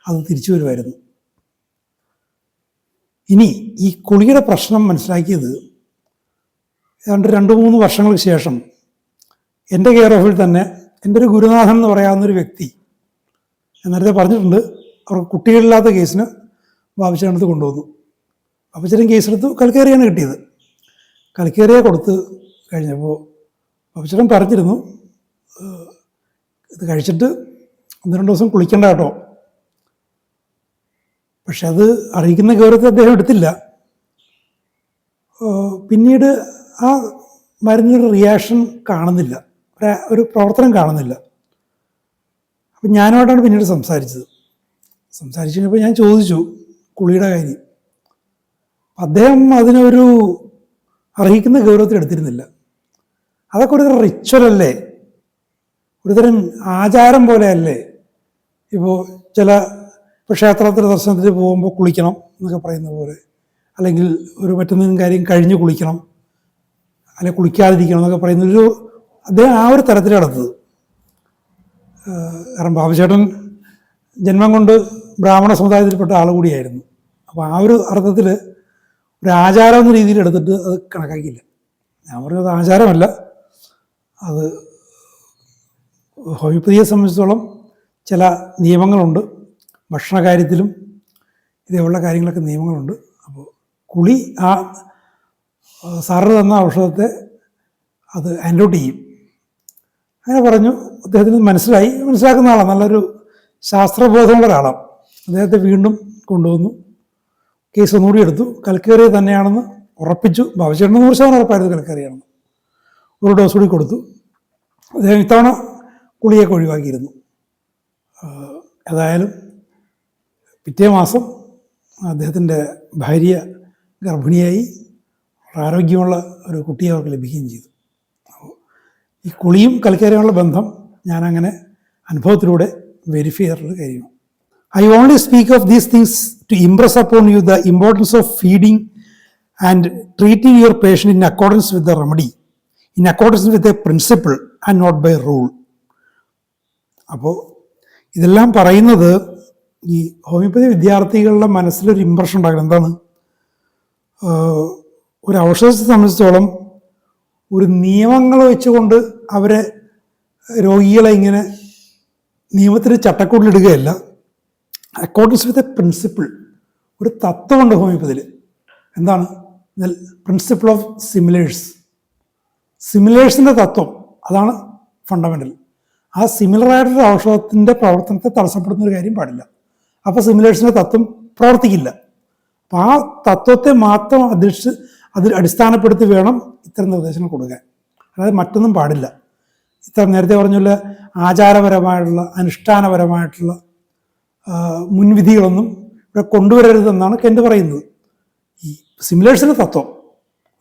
അത് തിരിച്ചു വരുമായിരുന്നു. ഇനി ഈ കുളിയുടെ പ്രശ്നം മനസ്സിലാക്കിയത് ഏതാണ്ട് 2-3 വർഷങ്ങൾക്ക് ശേഷം എൻ്റെ കെയർ ഓഫിൽ തന്നെ എൻ്റെ ഒരു ഗുരുനാഥൻ എന്ന് പറയാവുന്നൊരു വ്യക്തി, ഞാൻ നേരത്തെ പറഞ്ഞിട്ടുണ്ട്, അവർക്ക് കുട്ടികളില്ലാത്ത കേസിന് ബാബുച്ചേട്ടനടുത്ത് കൊണ്ടുവന്നു. ബാബുച്ചേട്ടൻ കേസെടുത്തു, കൽക്കേറിയാണ് കിട്ടിയത്. കൽക്കേറിയെ കൊടുത്ത് കഴിഞ്ഞപ്പോൾ ബാബുച്ചേട്ടൻ പറഞ്ഞിരുന്നു, ഇത് കഴിച്ചിട്ട് 1-2 ദിവസം കുളിക്കണ്ട കേട്ടോ. പക്ഷെ അത് അറിയിക്കുന്ന ഗൗരവത്തിൽ അദ്ദേഹം എടുത്തില്ല. പിന്നീട് ആ മരുന്നിനൊരു റിയാക്ഷൻ കാണുന്നില്ല, ഒരു പ്രവർത്തനം കാണുന്നില്ല. അപ്പം ഞാനുമായിട്ടാണ് പിന്നീട് സംസാരിച്ചു കഴിഞ്ഞപ്പോൾ ഞാൻ ചോദിച്ചു കുളിയുടെ കാര്യം. അദ്ദേഹം അതിനൊരു അർഹിക്കുന്ന ഗൗരവത്തിൽ എടുത്തിരുന്നില്ല. അതൊക്കെ ഒരു റിച്വലല്ലേ, ഒരുതരം ആചാരം പോലെയല്ലേ. ഇപ്പോൾ ഇപ്പോൾ ക്ഷേത്രത്തിൽ ദർശനത്തിന് പോകുമ്പോൾ കുളിക്കണം എന്നൊക്കെ പറയുന്ന പോലെ, അല്ലെങ്കിൽ ഒരു മറ്റൊന്നും കാര്യം കഴിഞ്ഞ് കുളിക്കണം, അല്ലെങ്കിൽ കുളിക്കാതിരിക്കണം എന്നൊക്കെ പറയുന്നൊരു അദ്ദേഹം ആ ഒരു തരത്തിലെടുത്തത്. കാരണം ബാബുചേട്ടൻ ജന്മം കൊണ്ട് ബ്രാഹ്മണ സമുദായത്തിൽപ്പെട്ട ആൾ കൂടിയായിരുന്നു. അപ്പോൾ ആ ഒരു അർത്ഥത്തിൽ ഒരു ആചാരം എന്ന രീതിയിൽ എടുത്തിട്ട് അത് കണക്കാക്കിയില്ല. ഞാൻ പറഞ്ഞത് ആചാരമല്ല, അത് ഹോമിയോപ്പതിയെ സംബന്ധിച്ചിടത്തോളം ചില നിയമങ്ങളുണ്ട്. ഭക്ഷണ കാര്യത്തിലും ഇതേപോലുള്ള കാര്യങ്ങളൊക്കെ നിയമങ്ങളുണ്ട്. അപ്പോൾ കുളി ആ സാറിന് തന്ന ഔഷധത്തെ അത് ആൻഡോട്ട് ചെയ്യും. അങ്ങനെ പറഞ്ഞു. അദ്ദേഹത്തിന് മനസ്സിലാക്കുന്ന ആളാണ്, നല്ലൊരു ശാസ്ത്രബോധമുള്ള ഒരാളാണ്. അദ്ദേഹത്തെ വീണ്ടും കൊണ്ടുവന്നു, കേസ് ഒന്നുകൂടി എടുത്തു. കൽക്കേറിയ തന്നെയാണെന്ന് ഉറപ്പിച്ചു. ബാബുചേട്ടന് 100% ഉറപ്പായിരുന്നു കൽക്കേറിയാണെന്ന്. ഒരു ഡോസ് കൂടി കൊടുത്തു. അദ്ദേഹം ഇത്തവണ കുളിയൊക്കെ ഒഴിവാക്കിയിരുന്നു. ഏതായാലും പിറ്റേ മാസം അദ്ദേഹത്തിൻ്റെ ഭാര്യ ഗർഭിണിയായി, ആരോഗ്യമുള്ള ഒരു കുട്ടിയെ അവർക്ക് ലഭിക്കുകയും ചെയ്തു. അപ്പോൾ ഈ കുളിയും കൽക്കേറിയുള്ള ബന്ധം ഞാനങ്ങനെ അനുഭവത്തിലൂടെ വെരിഫൈ ചെയ്തിട്ടുള്ള കാര്യമാണ്. I only speak of these things to impress upon you the importance of feeding and treating your patient in accordance with the remedy, in accordance with a principle and not by rule. അപ്പോൾ ഇതെല്ലാം പറയുന്നത് ഈ homeopathy വിദ്യാർത്ഥികളുടെ മനസ്സിലൊരു impression ഉണ്ടാക്കണം. എന്താണ്, ഒരു ഔഷധത്തെ സംബന്ധിച്ചിടത്തോളം ഒരു നിയമങ്ങൾ വെച്ചുകൊണ്ട് അവരെ രോഗികളെ ഇങ്ങനെ നിയമത്തിന് ചട്ടക്കൂടിലിടുകയല്ല. അക്കോർഡൻസ് വിത്ത് എ പ്രിൻസിപ്പിൾ, ഒരു തത്വമുണ്ട് ഹോമിയോപ്പതിയിൽ. എന്താണ്? പ്രിൻസിപ്പിൾ ഓഫ് സിമിലേഴ്സിൻ്റെ തത്വം, അതാണ് ഫണ്ടമെൻ്റൽ. ആ സിമിലറായിട്ടുള്ള ഔഷധത്തിൻ്റെ പ്രവർത്തനത്തെ തടസ്സപ്പെടുന്ന ഒരു കാര്യം പാടില്ല. അപ്പോൾ സിമിലേഴ്സിൻ്റെ തത്വം പ്രവർത്തിക്കില്ല. അപ്പോൾ ആ തത്വത്തെ മാത്രം അതിൽ അടിസ്ഥാനപ്പെടുത്തി വേണം ഇത്തരം നിർദ്ദേശങ്ങൾ കൊടുക്കാൻ. അതായത് മറ്റൊന്നും പാടില്ല. ഇത്ര നേരത്തെ പറഞ്ഞുള്ള ആചാരപരമായിട്ടുള്ള അനുഷ്ഠാനപരമായിട്ടുള്ള മുൻവിധികളൊന്നും ഇവിടെ കൊണ്ടുവരരുതെന്നാണ് കെൻ്റ് പറയുന്നത്. ഈ സിമിലേഴ്സിൻ്റെ തത്വം,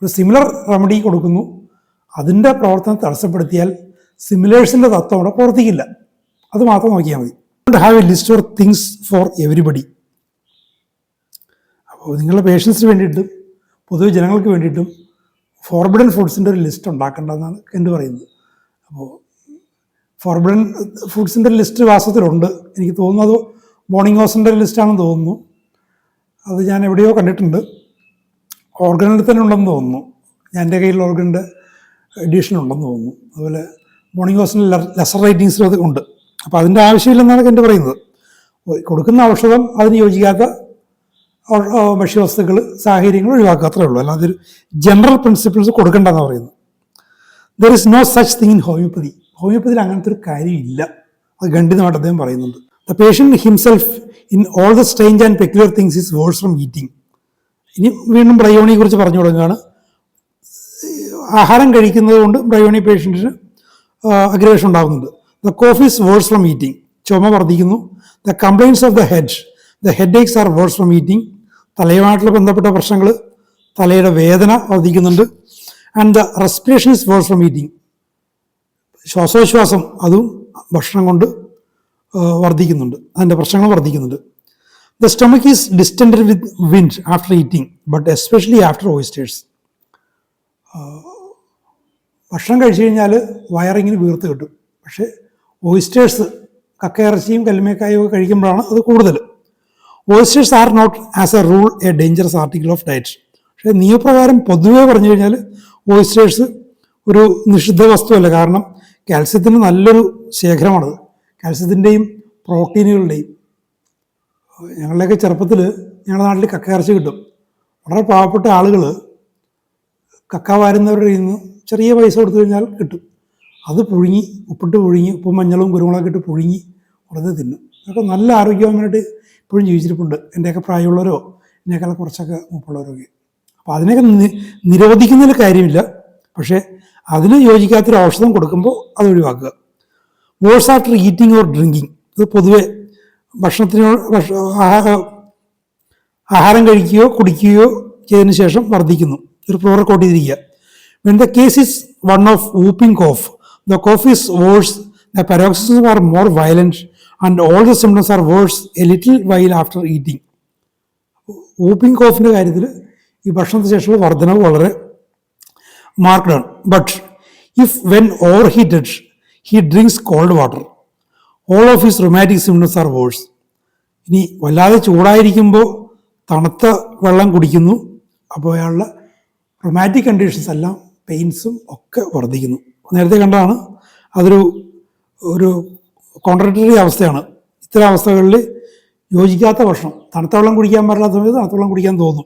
ഒരു സിമിലർ റെമഡി കൊടുക്കുന്നു, അതിൻ്റെ പ്രവർത്തനം തടസ്സപ്പെടുത്തിയാൽ സിമിലേഴ്സിൻ്റെ തത്വം അവിടെ പ്രവർത്തിക്കില്ല. അത് മാത്രം നോക്കിയാൽ മതി. Have A list of things for everybody. അപ്പോൾ നിങ്ങളുടെ പേഷ്യൻസിന് വേണ്ടിയിട്ടും പൊതുവെ ജനങ്ങൾക്ക് വേണ്ടിയിട്ടും ഫോർബിഡൻ ഫുഡ്സിൻ്റെ ഒരു ലിസ്റ്റ് ഉണ്ടാക്കേണ്ടതെന്നാണ് കെൻ്റ് പറയുന്നത്. അപ്പോൾ ഫോർബിഡൻ ഫുഡ്സിൻ്റെ ലിസ്റ്റ് വാസ്തവത്തിലുണ്ട്. എനിക്ക് തോന്നുന്നു അത് മോർണിംഗ് ലിസ്റ്റാണെന്ന് തോന്നുന്നു. അത് ഞാൻ എവിടെയോ കണ്ടിട്ടുണ്ട്. ഓർഗനിൽ തന്നെ ഉണ്ടെന്ന് തോന്നുന്നു. എൻ്റെ കയ്യിൽ ഓർഗനിൻ്റെ എഡിഷൻ ഉണ്ടെന്ന് തോന്നുന്നു. അതുപോലെ മോർണിംഗ് ഹോസിൻ്റെ ലെസർ റൈറ്റിങ്സിലും അത് ഉണ്ട്. അപ്പോൾ അതിൻ്റെ ആവശ്യമില്ലെന്നാണ് എൻ്റെ പറയുന്നത്. കൊടുക്കുന്ന ഔഷധം അതിന് യോജിക്കാത്ത ഭക്ഷ്യവസ്തുക്കൾ, സാഹചര്യങ്ങൾ ഒഴിവാക്കുക, അത്രേ ഉള്ളൂ. അല്ലാതെ ഒരു ജനറൽ പ്രിൻസിപ്പിൾസ് കൊടുക്കേണ്ടെന്നാണ് പറയുന്നത്. There is no such thing in homoeopathy. ഹോമിയോപ്പതിയിൽ അങ്ങനത്തെ ഒരു കാര്യമില്ല. അത് ഖണ്ഡിതമായിട്ട് അദ്ദേഹം പറയുന്നുണ്ട്. The patient himself in all the strange and peculiar things is worse from eating. ഇനി വീണ്ടും ബ്രയോണിയെ കുറിച്ച് പറഞ്ഞു തുടങ്ങുകയാണ്. ആഹാരം കഴിക്കുന്നത് കൊണ്ട് ബ്രയോണി പേഷ്യൻറ്റിന് അഗ്രവേഷൻ ഉണ്ടാകുന്നുണ്ട്. The cough is worse from eating. ചുമ വർദ്ധിക്കുന്നു. The complaints of the headaches are worse from eating. തലയുമായിട്ടുള്ള ബന്ധപ്പെട്ട പ്രശ്നങ്ങൾ, തലയുടെ വേദന വർദ്ധിക്കുന്നുണ്ട്. And the respiration is worse from eating. ശ്വാസോച്ഛ്വാസം അതും ഭക്ഷണം കൊണ്ട് വർദ്ധിക്കുന്നുണ്ട്, അതിൻ്റെ പ്രശ്നങ്ങൾ വർദ്ധിക്കുന്നുണ്ട്. The stomach is distended with wind after eating but especially after oysters. ഭക്ഷണം കഴിച്ചു കഴിഞ്ഞാൽ വയറിങ്ങിന് വീർത്ത് കിട്ടും. പക്ഷേ ഓയിസ്റ്റേഴ്സ്, കക്കയിറച്ചിയും കല്ലുമേക്കായും ഒക്കെ കഴിക്കുമ്പോഴാണ് അത് കൂടുതൽ. Oysters are not as a rule a dangerous article of diet. പക്ഷേ നിയമപ്രകാരം പൊതുവെ പറഞ്ഞു കഴിഞ്ഞാൽ ഓയിസ്റ്റേഴ്സ് ഒരു നിഷിദ്ധ വസ്തുവല്ല. കാരണം കാൽസ്യത്തിന് നല്ലൊരു ശേഖരമാണത്, കാൽസ്യത്തിൻ്റെയും പ്രോട്ടീനുകളുടെയും. ഞങ്ങളുടെയൊക്കെ ചെറുപ്പത്തിൽ ഞങ്ങളുടെ നാട്ടിൽ കക്കയിറച്ചി കിട്ടും. വളരെ പാവപ്പെട്ട ആളുകൾ കക്ക വാരുന്നവരുടെ കയ്യിൽ നിന്ന് ചെറിയ പൈസ കൊടുത്തു കഴിഞ്ഞാൽ കിട്ടും. അത് പുഴുങ്ങി, ഉപ്പിട്ട് പുഴുങ്ങി, ഉപ്പും മഞ്ഞളും കുരുമുളകൊക്കെ ഇട്ട് പുഴുങ്ങി വെറുതെ തിന്നും. അതൊക്കെ നല്ല ആരോഗ്യവാനായിട്ട് ഇപ്പോഴും ജീവിച്ചിരിപ്പുണ്ട്. എൻ്റെയൊക്കെ പ്രായമുള്ളവരോ എന്നെക്കാൾ കുറച്ചൊക്കെ മുപ്പുള്ളവരൊക്കെ. അപ്പോൾ അതിനൊക്കെ നിരോധിക്കുന്നതിൽ കാര്യമില്ല. പക്ഷേ അതിന് യോജിക്കാത്തൊരു ഔഷധം കൊടുക്കുമ്പോൾ അത് ഒഴിവാക്കുക. Worse after eating or drinking. ഇത് പൊതുവെ ആഹാരം കഴിക്കുകയോ കുടിക്കുകയോ ചെയ്തതിന് ശേഷം വർദ്ധിക്കുന്നു. ഒരു ഫ്ലോർ കോട്ട് ചെയ്തിരിക്കുക. When the case is one of whooping cough, the cough is worse, the paroxysm are more violent and all the symptoms are worse a little while after eating. Whooping കോഫിൻ്റെ കാര്യത്തിൽ ഈ ഭക്ഷണത്തിന് ശേഷമുള്ള വർധനവ് വളരെ മാർക്ക്ഡ് ആണ്. But if when overheated he drinks cold water, all of his rheumatic symptoms are worse. ഇനി വല്ലാതെ ചൂടായിരിക്കുമ്പോൾ തണുത്ത വെള്ളം കുടിക്കുന്നു, അപ്പോൾ അയാളുടെ റൊമാറ്റിക് കണ്ടീഷൻസ് എല്ലാം, പെയിൻസും ഒക്കെ വർദ്ധിക്കുന്നു. നേരത്തെ കണ്ടാണ് ഒരു കോൺട്രഡിക്ടറി അവസ്ഥയാണ്. ഇത്തരം അവസ്ഥകളിൽ യോജിക്കാത്ത ഭക്ഷണം, തണുത്ത വെള്ളം കുടിക്കാൻ പാടില്ലാത്ത സമയത്ത് തണുത്ത വെള്ളം കുടിക്കാൻ തോന്നും.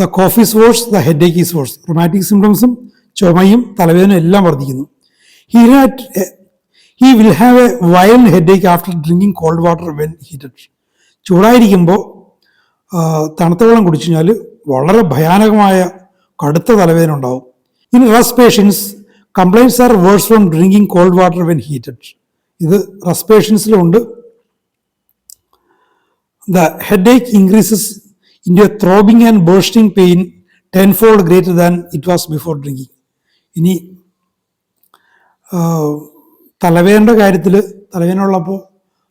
The cough is worse, the headache is worse. Rheumatic സിംറ്റംസും ചുമയും തലവേദനയും എല്ലാം വർദ്ധിക്കുന്നു. He will have a violent headache after drinking cold water when heated. ചൂടായിരിക്കുമ്പോൾ തണുത്ത വെള്ളം കുടിച്ചു കഴിഞ്ഞാൽ വളരെ ഭയാനകമായ കടുത്ത തലവേദന ഉണ്ടാവും. In Rhus patients complaints are worse from drinking cold water when heated. ഇത് റസ് പേഷ്യൻസിലുണ്ട്. The headache increases in a throbbing and bursting pain 10-fold greater than it was before drinking. ഇനി തലവേദനയുടെ കാര്യത്തിൽ, തലവേദന ഉള്ളപ്പോൾ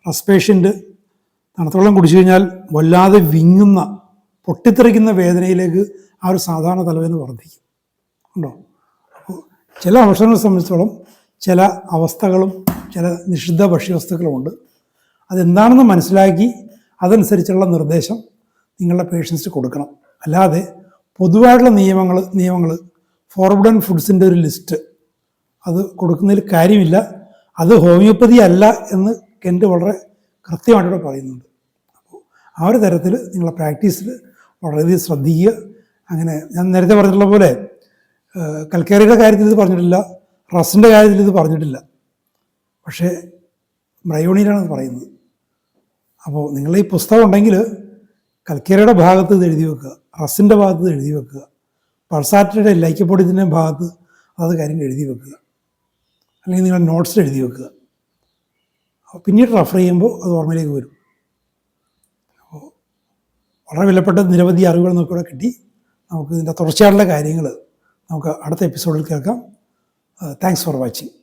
റസ് പേഷ്യൻ്റ് തണുത്ത വെള്ളം കുടിച്ചു കഴിഞ്ഞാൽ വല്ലാതെ വിങ്ങുന്ന, പൊട്ടിത്തെറിക്കുന്ന വേദനയിലേക്ക് ആ ഒരു സാധാരണ തലവേദന വർദ്ധിക്കും. ഉണ്ടോ? അപ്പോൾ ചില ഔഷധങ്ങളെ സംബന്ധിച്ചോളം ചില അവസ്ഥകളും ചില നിഷിദ്ധ ഭക്ഷ്യവസ്തുക്കളുമുണ്ട്. അതെന്താണെന്ന് മനസ്സിലാക്കി അതനുസരിച്ചുള്ള നിർദ്ദേശം നിങ്ങളുടെ പേഷ്യൻസിന് കൊടുക്കണം. അല്ലാതെ പൊതുവായിട്ടുള്ള നിയമങ്ങൾ ഫോർബിഡൻ ഫുഡ്സിൻ്റെ ഒരു ലിസ്റ്റ് അത് കൊടുക്കുന്നതിൽ കാര്യമില്ല. അത് ഹോമിയോപ്പതി അല്ല എന്ന് കെൻറ്റ് വളരെ കൃത്യമായിട്ടൂടെ പറയുന്നുണ്ട്. അപ്പോൾ ആ ഒരു തരത്തിൽ നിങ്ങളുടെ പ്രാക്ടീസിൽ വളരെയധികം ശ്രദ്ധിക്കുക. അങ്ങനെ ഞാൻ നേരത്തെ പറഞ്ഞിട്ടുള്ള പോലെ കൽക്കേറിയുടെ കാര്യത്തിൽ ഇത് പറഞ്ഞിട്ടില്ല, റസിൻ്റെ കാര്യത്തിൽ ഇത് പറഞ്ഞിട്ടില്ല. പക്ഷേ ബ്രയോണിയിലാണ് പറയുന്നത്. അപ്പോൾ നിങ്ങൾ ഈ പുസ്തകം ഉണ്ടെങ്കിൽ കൽക്കേറിയുടെ ഭാഗത്ത് ഇത് എഴുതി വെക്കുക, റസിൻ്റെ ഭാഗത്ത് ഇത് എഴുതി വെക്കുക, പൾസാറ്റയുടെ ലൈക്കപ്പൊടിത്തിൻ്റെ ഭാഗത്ത് അത് കാര്യങ്ങൾ എഴുതി വെക്കുക, അല്ലെങ്കിൽ നിങ്ങളുടെ നോട്ട്സിൽ എഴുതി വെക്കുക. പിന്നീട് റെഫർ ചെയ്യുമ്പോൾ അത് ഓർമ്മയിലേക്ക് വരും. അപ്പോൾ വളരെ വിലപ്പെട്ട നിരവധി അറിവുകൾ നമുക്കിവിടെ കിട്ടി. നമുക്ക് ഇതിൻ്റെ തുടർച്ചയായിട്ടുള്ള കാര്യങ്ങൾ നമുക്ക് അടുത്ത എപ്പിസോഡിൽ കേൾക്കാം. Thanks for watching.